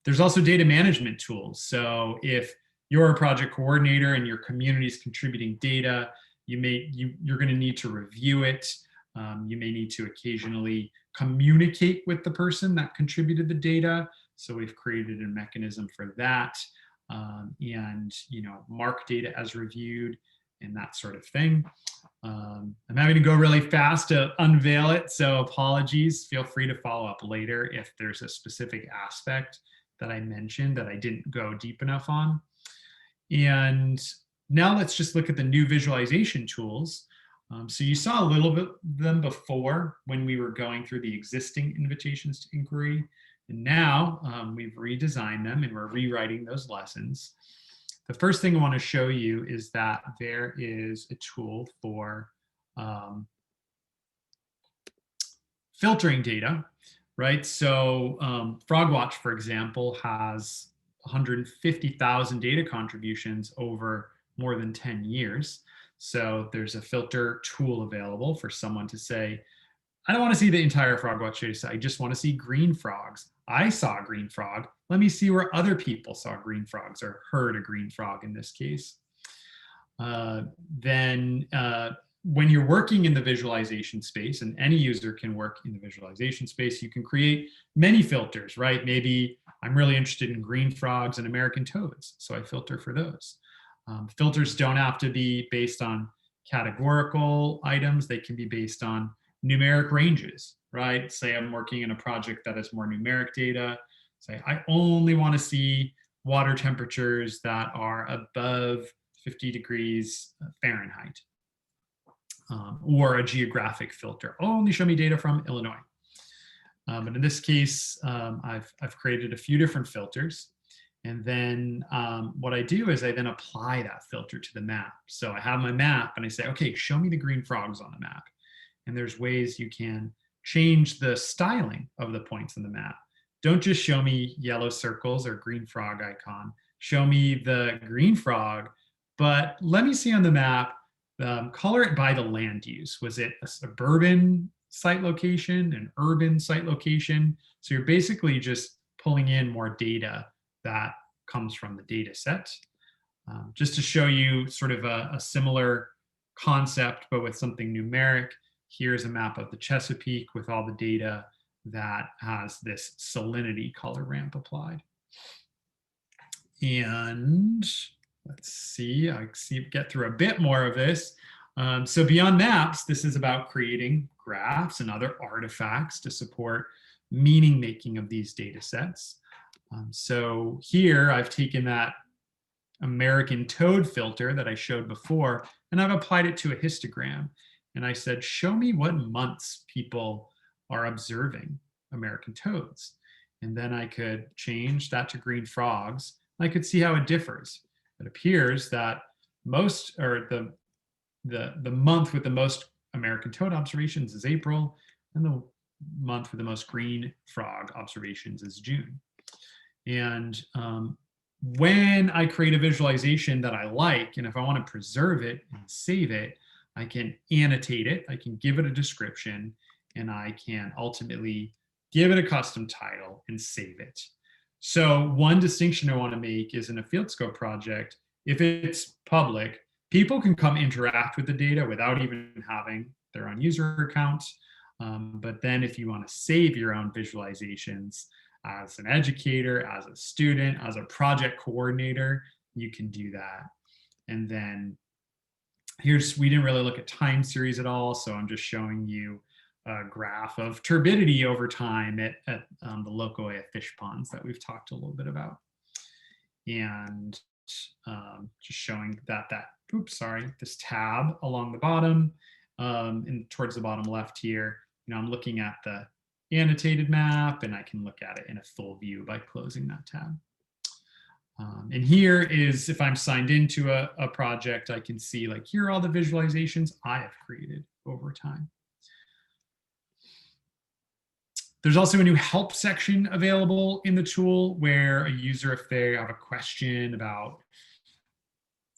There's also data management tools. So if you're a project coordinator and your community is contributing data, you're going to need to review it. You may need to occasionally communicate with the person that contributed the data. So we've created a mechanism for that, and mark data as reviewed and that sort of thing. I'm having to go really fast to unveil it, so apologies. Feel free to follow up later if there's a specific aspect that I mentioned that I didn't go deep enough on. And now let's just look at the new visualization tools. So you saw a little bit of them before when we were going through the existing invitations to inquiry. And now we've redesigned them and we're rewriting those lessons. The first thing I want to show you is that there is a tool for filtering data, right? So FrogWatch, for example, has 150,000 data contributions over more than 10 years. So there's a filter tool available for someone to say, I don't want to see the entire FrogWatch data set. I just want to see green frogs. I saw a green frog. Let me see where other people saw green frogs or heard a green frog in this case. Then when you're working in the visualization space, and any user can work in the visualization space, you can create many filters, right? Maybe I'm really interested in green frogs and American toads, so I filter for those. Filters don't have to be based on categorical items. They can be based on numeric ranges, right? Say I'm working in a project that has more numeric data. Say I only want to see water temperatures that are above 50 degrees Fahrenheit, or a geographic filter. Only show me data from Illinois. But in this case, I've created a few different filters. And then what I do is I then apply that filter to the map. So I have my map and I say, okay, show me the green frogs on the map. And there's ways you can change the styling of the points on the map. Don't just show me yellow circles or green frog icon. Show me the green frog, but let me see on the map, color it by the land use. Was it a suburban site location, an urban site location? So you're basically just pulling in more data that comes from the data set. Just to show you sort of a similar concept, but with something numeric, here's a map of the Chesapeake with all the data that has this salinity color ramp applied. And let's see, get through a bit more of this. So beyond maps, this is about creating graphs and other artifacts to support meaning making of these data sets. So here I've taken that American toad filter that I showed before, and I've applied it to a histogram. And I said, show me what months people are observing American toads. And then I could change that to green frogs. I could see how it differs. It appears that most, or the month with the most American toad observations is April, and the month with the most green frog observations is June. And when I create a visualization that I like, and if I want to preserve it and save it, I can annotate it, I can give it a description, and I can ultimately give it a custom title and save it. So one distinction I want to make is in a FieldScope project, if it's public, people can come interact with the data without even having their own user account. But then if you want to save your own visualizations as an educator, as a student, as a project coordinator, you can do that. And then we didn't really look at time series at all, so I'm just showing you a graph of turbidity over time at the local area fish ponds that we've talked a little bit about. And just showing that this tab along the bottom and towards the bottom left here, I'm looking at the annotated map, and I can look at it in a full view by closing that tab. And here is, if I'm signed into a project, I can see like, here are all the visualizations I have created over time. There's also a new help section available in the tool where a user, if they have a question about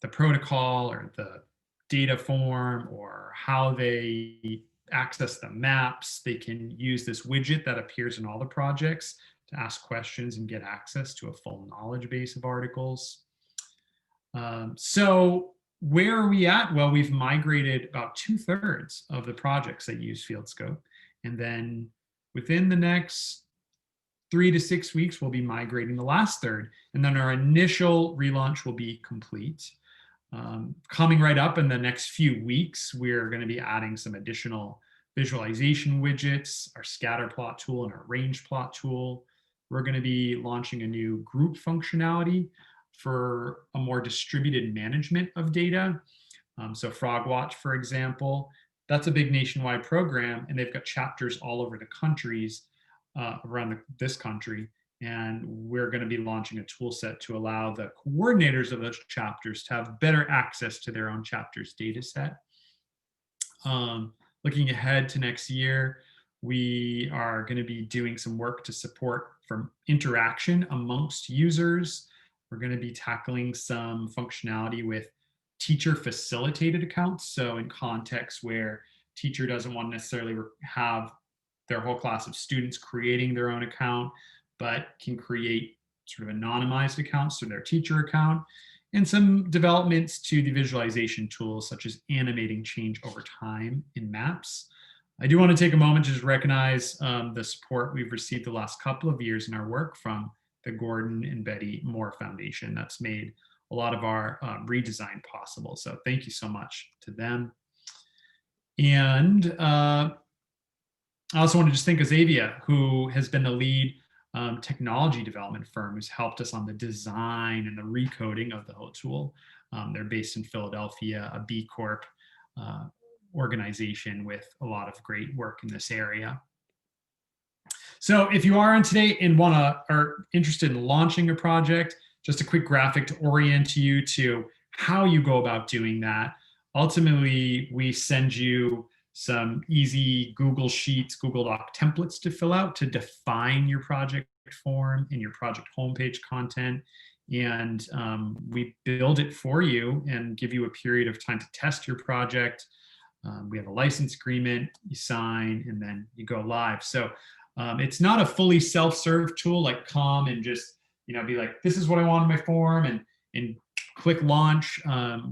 the protocol or the data form or how they access the maps, they can use this widget that appears in all the projects to ask questions and get access to a full knowledge base of articles. So where are we at? Well, we've migrated about 2/3 of the projects that use FieldScope. And then within the next 3 to 6 weeks, we'll be migrating the last third. And then our initial relaunch will be complete. Coming right up in the next few weeks, we're going to be adding some additional visualization widgets, our scatter plot tool and our range plot tool. We're going to be launching a new group functionality for a more distributed management of data. So FrogWatch, for example, that's a big nationwide program, and they've got chapters all over the countries around this country. And we're going to be launching a tool set to allow the coordinators of those chapters to have better access to their own chapter's data set. Looking ahead to next year, we are going to be doing some work to support from interaction amongst users. We're going to be tackling some functionality with teacher facilitated accounts. So in contexts where teacher doesn't want to necessarily have their whole class of students creating their own account, but can create sort of anonymized accounts to their teacher account, and some developments to the visualization tools, such as animating change over time in maps. I do want to take a moment to just recognize the support we've received the last couple of years in our work from the Gordon and Betty Moore Foundation. That's made a lot of our redesign possible. So thank you so much to them. And I also want to just thank Azavia, who has been the lead technology development firm who's helped us on the design and the recoding of the whole tool. They're based in Philadelphia, a B Corp organization with a lot of great work in this area. So if you are on today and are interested in launching a project, just a quick graphic to orient you to how you go about doing that. Ultimately, we send you some easy Google Sheets, Google Doc templates to fill out to define your project form and your project homepage content. And we build it for you and give you a period of time to test your project. We have a license agreement, you sign, and then you go live. So it's not a fully self-serve tool like come and just be like, this is what I want in my form and click launch.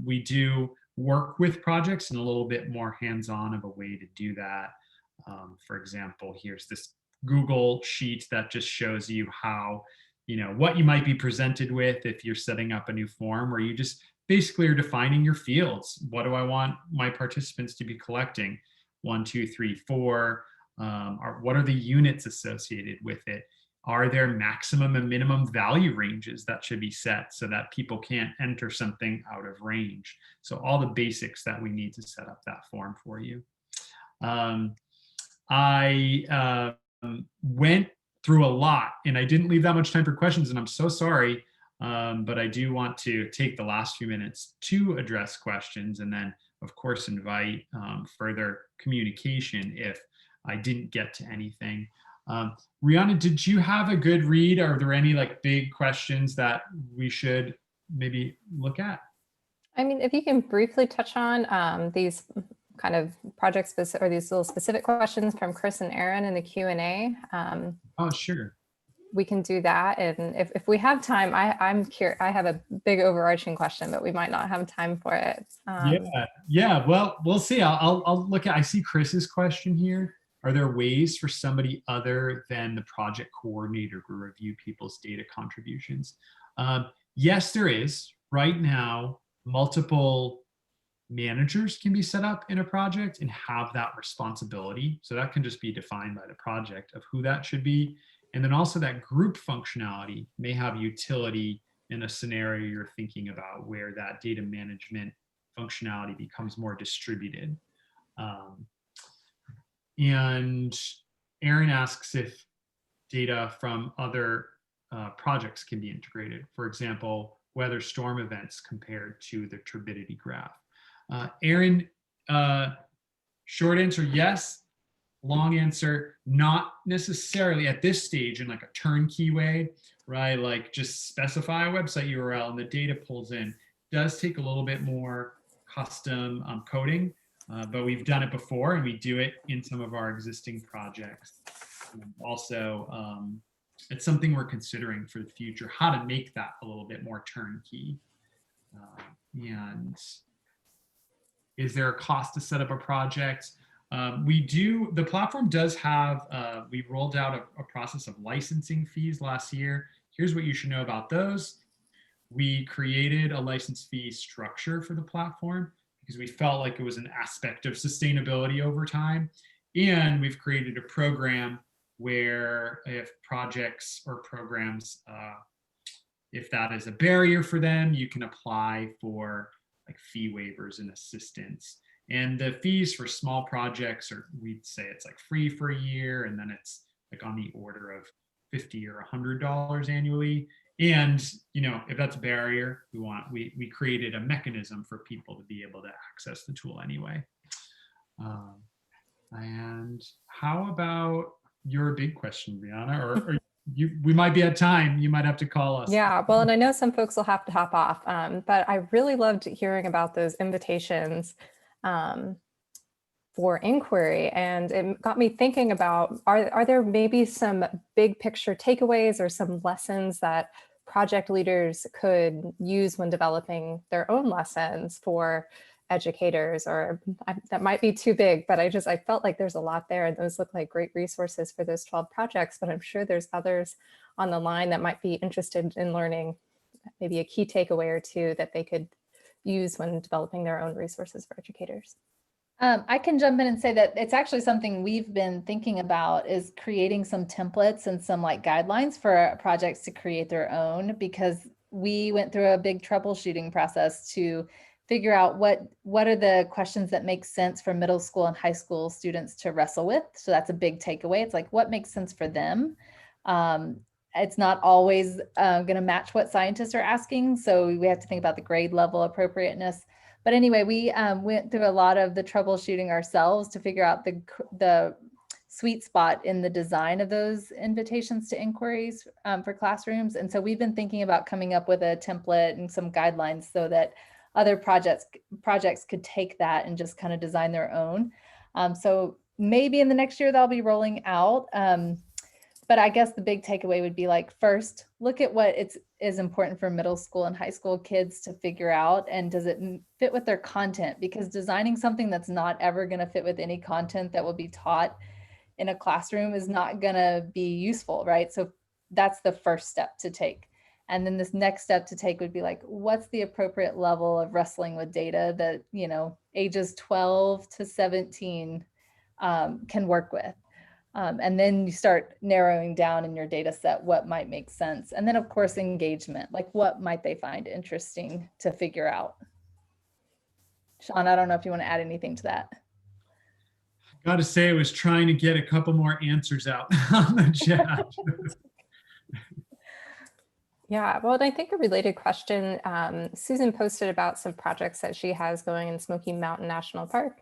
We do work with projects in a little bit more hands-on of a way to do that. For example, here's this Google sheet that just shows you how, what you might be presented with if you're setting up a new form, where you just basically are defining your fields. What do I want my participants to be collecting? 1, 2, 3, 4. What are the units associated with it? Are there maximum and minimum value ranges that should be set so that people can't enter something out of range? So all the basics that we need to set up that form for you. I went through a lot and I didn't leave that much time for questions, and I'm so sorry. But I do want to take the last few minutes to address questions and then, of course, invite further communication if I didn't get to anything. Rihanna, did you have a good read? Are there any big questions that we should maybe look at? I mean, if you can briefly touch on these kind of project specific or these little specific questions from Chris and Aaron in the Q&A. Oh, sure. We can do that. And if we have time, I'm curious, I have a big overarching question, but we might not have time for it. Yeah. Well, we'll see. I'll look at, I see Chris's question here. Are there ways for somebody other than the project coordinator to review people's data contributions? Yes, there is. Right now, multiple managers can be set up in a project and have that responsibility. So that can just be defined by the project of who that should be. And then also that group functionality may have utility in a scenario you're thinking about where that data management functionality becomes more distributed. And Aaron asks if data from other projects can be integrated. For example, weather storm events compared to the turbidity graph. Aaron, short answer, yes. Long answer, not necessarily at this stage in a turnkey way, right? Just specify a website URL and the data pulls in. It does take a little bit more custom coding, but we've done it before and we do it in some of our existing projects. Also, it's something we're considering for the future, how to make that a little bit more turnkey. And is there a cost to set up a project? The platform does have, we rolled out a process of licensing fees last year. Here's what you should know about those. We created a license fee structure for the platform because we felt like it was an aspect of sustainability over time. And we've created a program where if projects or programs, if that is a barrier for them, you can apply for fee waivers and assistance. And the fees for small projects are, we'd say it's free for a year, and then it's on the order of $50 or $100 annually. And if that's a barrier, we created a mechanism for people to be able to access the tool anyway. And how about your big question, Brianna? Or we might be at time. You might have to call us. Yeah, well, and I know some folks will have to hop off, but I really loved hearing about those invitations for inquiry. And it got me thinking about, are there maybe some big picture takeaways or some lessons that project leaders could use when developing their own lessons for educators? Or that might be too big, but I felt like there's a lot there, and those look like great resources for those 12 projects, but I'm sure there's others on the line that might be interested in learning maybe a key takeaway or two that they could use when developing their own resources for educators. I can jump in and say that it's actually something we've been thinking about, is creating some templates and some like guidelines for projects to create their own, because we went through a big troubleshooting process to figure out what are the questions that make sense for middle school and high school students to wrestle with. So that's a big takeaway. It's like, what makes sense for them? It's not always going to match what scientists are asking. So we have to think about the grade level appropriateness. But anyway, we went through a lot of the troubleshooting ourselves to figure out the sweet spot in the design of those invitations to inquiries for classrooms. And so we've been thinking about coming up with a template and some guidelines so that other projects could take that and just kind of design their own. So maybe in the next year they'll be rolling out. But I guess the big takeaway would be like, first, look at what is important for middle school and high school kids to figure out, and does it fit with their content? Because designing something that's not ever going to fit with any content that will be taught in a classroom is not going to be useful, right? So that's the first step to take. And then this next step to take would be like, what's the appropriate level of wrestling with data that, you know, ages 12 to 17 can work with? And then you start narrowing down in your data set what might make sense. And then of course, engagement, like what might they find interesting to figure out? Sean, I don't know if you want to add anything to that. Got to say, I was trying to get a couple more answers out on the chat. Yeah, well, I think a related question, Susan posted about some projects that she has going in Smoky Mountain National Park.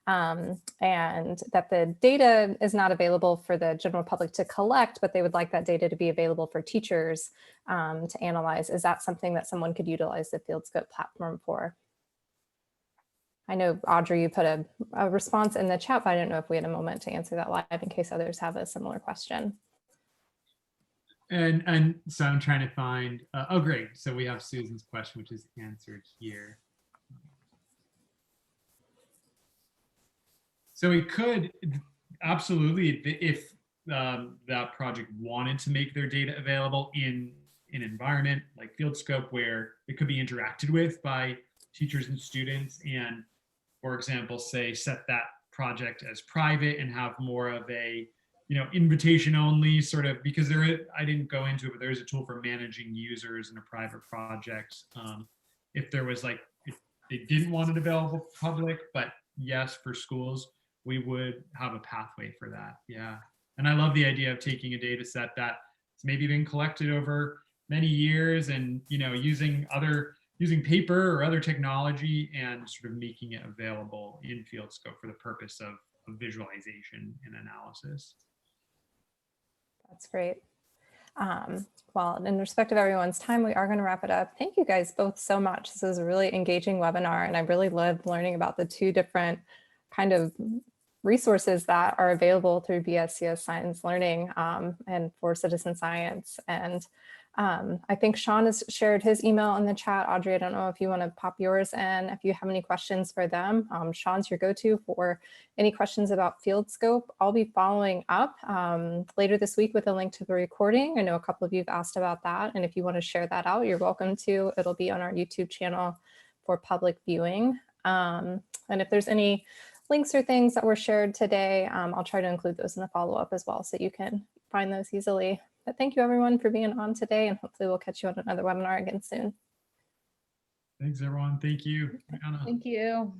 And that the data is not available for the general public to collect, but they would like that data to be available for teachers to analyze. Is that something that someone could utilize the FieldScope platform for? I know, Audrey, you put a response in the chat, but I don't know if we had a moment to answer that live in case others have a similar question. And so I'm trying to find, oh, great. So we have Susan's question, which is answered here. So we could absolutely, if that project wanted to make their data available in an environment like FieldScope where it could be interacted with by teachers and students, and for example, say set that project as private and have more of a, you know, invitation only sort of, because there is, I didn't go into it, but there is a tool for managing users in a private project. If there was like, if they didn't want it available for public, but yes, for schools, we would have a pathway for that. Yeah. And I love the idea of taking a data set that's maybe been collected over many years and, you know, using paper or other technology and sort of making it available in FieldScope for the purpose of visualization and analysis. That's great. Well, in respect of everyone's time, we are going to wrap it up. Thank you guys both so much. This was a really engaging webinar, and I really loved learning about the two different kind of resources that are available through BSCS Science Learning and for citizen science. And I think Sean has shared his email in the chat. Audrey, I don't know if you want to pop yours in if you have any questions for them. Sean's your go-to for any questions about FieldScope. I'll be following up later this week with a link to the recording. I know a couple of you have asked about that, and if you want to share that out, you're welcome to. It'll be on our YouTube channel for public viewing. And if there's any links or things that were shared today, I'll try to include those in the follow-up as well so you can find those easily. But thank you everyone for being on today, and hopefully we'll catch you on another webinar again soon. Thanks everyone. Thank you. Thank you.